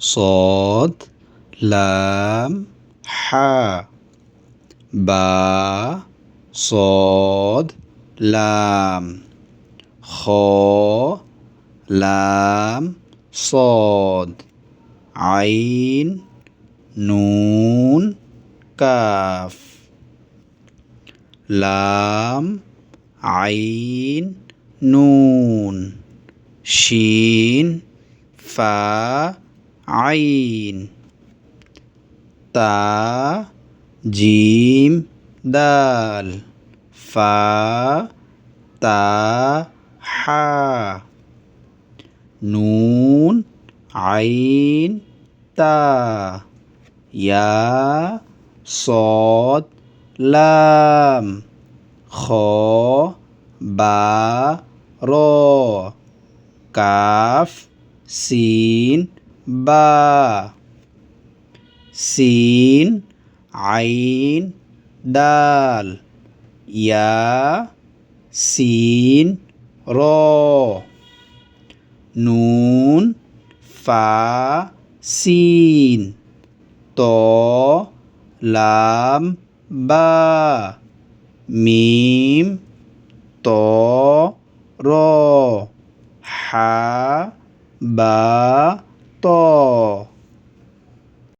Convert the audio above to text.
صاد لام حا বা صاد لام خ لام صاد عين নুন কাফ লাম আইন নুন শিন ফা আইন তা জিম দাল ফা তা হা নুন আইন তা ইয়া صاد লাম খ বা র কাফ সিন বা সিন আইন দাল ইয়া সিন র নুন ফা সিন ত লাম বা মিম ত র হা বা ত